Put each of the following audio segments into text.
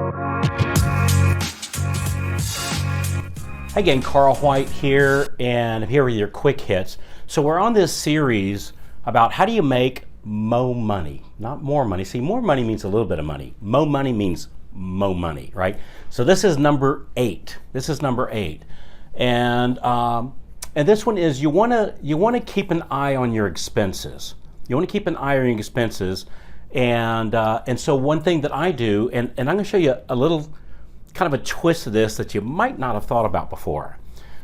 Hi again, Carl White here, and I'm here with your quick hits. So we're on this series about how do you make mo money, not more money. See, more money means a little bit of money. Mo money means mo money, right? So this is number 8. This is number 8, and this one is you want to keep an eye on your expenses. You want to keep an eye on your expenses, and so one thing that I do, and I'm going to show you a little kind of a twist of this that you might not have thought about before.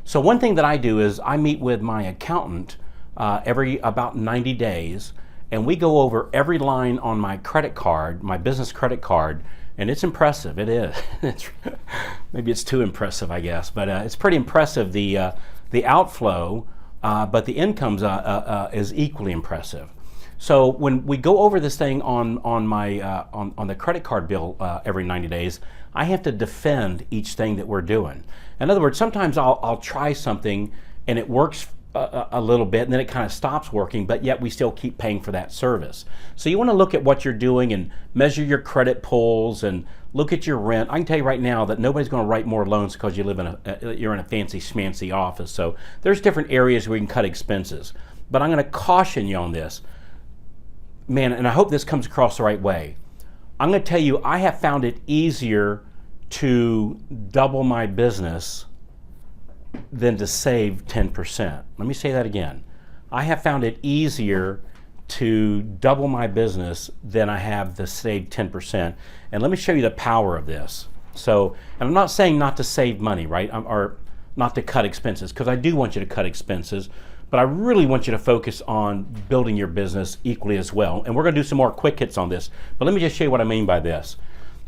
So one thing that I do is I meet with my accountant every about 90 days, and we go over every line on my credit card, my business credit card, and it's impressive. It is. Maybe it's too impressive, I guess, but it's pretty impressive, the outflow, but the incomes is equally impressive. So when we go over this thing on the credit card bill every 90 days, I have to defend each thing that we're doing. In other words, sometimes I'll try something and it works a little bit and then it kind of stops working, but yet we still keep paying for that service. So you want to look at what you're doing and measure your credit pulls and look at your rent. I can tell you right now that nobody's going to write more loans because you live you're in a fancy schmancy office. So there's different areas where you can cut expenses. But I'm going to caution you on this. Man, and I hope this comes across the right way. I'm going to tell you, I have found it easier to double my business than to save 10%. Let me say that again. I have found it easier to double my business than I have to save 10%. And let me show you the power of this. So, and I'm not saying not to save money, right? Or not to cut expenses, because I do want you to cut expenses, but I really want you to focus on building your business equally as well. And we're going to do some more quick hits on this, but let me just show you what I mean by this.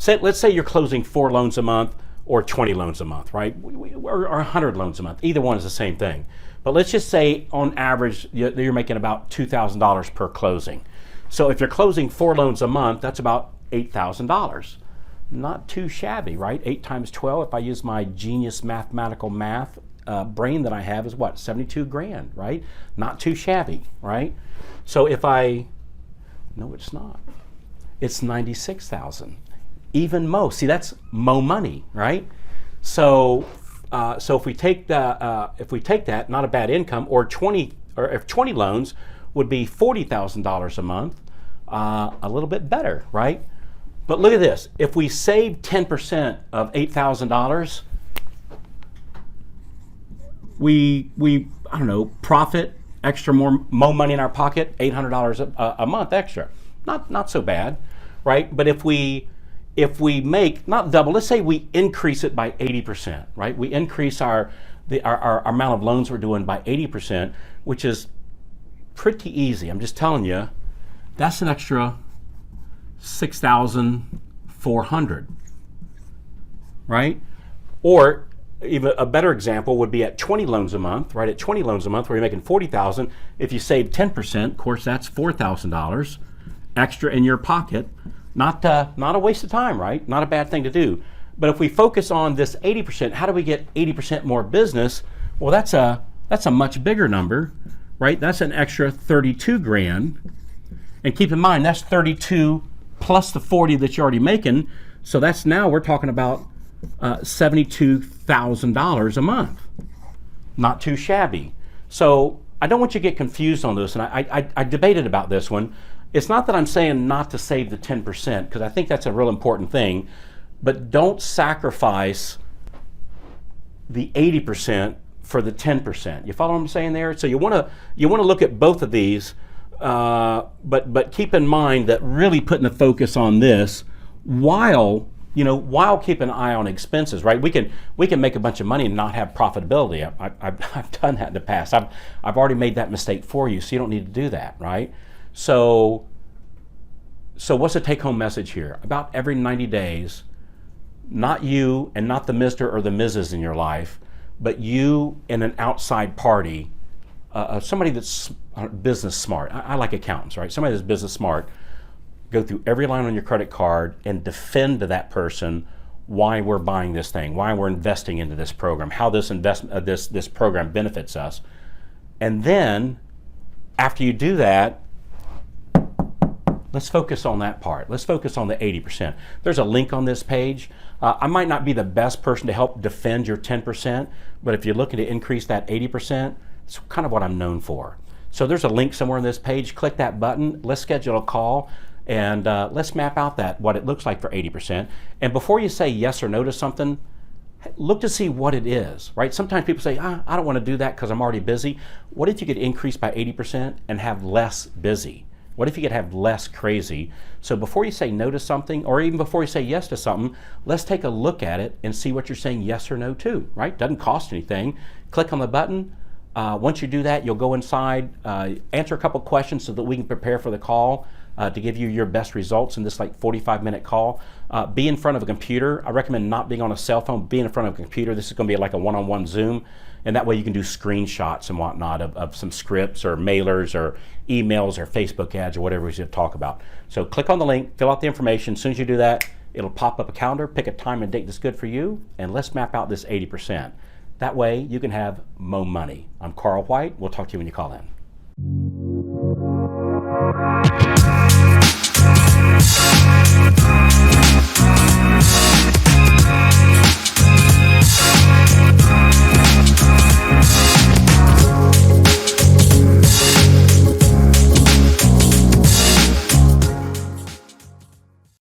Let's say you're closing 4 loans a month or 20 loans a month, right? Or 100 loans a month. Either one is the same thing. But let's just say on average, you're making about $2,000 per closing. So if you're closing 4 loans a month, that's about $8,000. Not too shabby, right? 8 times 12, if I use my genius mathematical math brain that I have, is what? 72 grand, right? Not too shabby, right? So if no, it's not. It's 96,000. Even mo. See, that's mo money, right? So if we take that, not a bad income, or if 20 loans would be $40,000 a month, a little bit better, right? But look at this. If we save 10% of $8,000, we I don't know, profit extra, more money in our pocket, $800 a month extra. Not so bad, right? But if we make, not double, let's say we increase it by 80%, right? We increase our amount of loans we're doing by 80%, which is pretty easy. I'm just telling you, that's an extra $6,400, right? Or even a better example would be at 20 loans a month, right? At 20 loans a month, where you're making $40,000, if you save 10%, of course, that's $4,000 extra in your pocket. Not a waste of time, right? Not a bad thing to do. But if we focus on this 80%, how do we get 80% more business? Well, that's a much bigger number, right? That's an extra 32 grand. And keep in mind, that's 32 plus the 40 that you're already making. So that's, now we're talking about $72,000 a month. Not too shabby. So I don't want you to get confused on this, and I debated about this one. It's not that I'm saying not to save the 10%, because I think that's a real important thing, but don't sacrifice the 80% for the 10%. You follow what I'm saying there? So you want to look at both of these, but keep in mind that really putting the focus on this while keeping an eye on expenses, right? We can make a bunch of money and not have profitability. I've done that in the past. I've already made that mistake for you, so you don't need to do that, right? So what's the take-home message here? About every 90 days, not you and not the Mr. or the Mrs. in your life, but you and an outside party, somebody that's business smart. I like accountants, right? Somebody that's business smart. Go through every line on your credit card and defend to that person why we're buying this thing, why we're investing into this program, how this this program benefits us. And then after you do that, Let's focus on that part. Let's focus on the 80%. There's a link on this page. I might not be the best person to help defend your 10%, but if you're looking to increase that 80%, it's kind of what I'm known for. So there's a link somewhere on this page. Click that button. Let's schedule a call, and let's map out what it looks like for 80%. And before you say yes or no to something, look to see what it is, right? Sometimes people say, I don't want to do that because I'm already busy. What if you could increase by 80% and have less busy? What if you could have less crazy? So before you say no to something, or even before you say yes to something, let's take a look at it and see what you're saying yes or no to, right? Doesn't cost anything. Click on the button. Once you do that, you'll go inside, answer a couple questions so that we can prepare for the call to give you your best results in this 45-minute call. Be in front of a computer. I recommend not being on a cell phone, being in front of a computer. This is going to be like a one-on-one Zoom, and that way you can do screenshots and whatnot of some scripts or mailers or emails or Facebook ads or whatever we should talk about. So click on the link, fill out the information. As soon as you do that, it'll pop up a calendar, pick a time and date that's good for you, and let's map out this 80%. That way you can have mo money. I'm Carl White. We'll talk to you when you call in.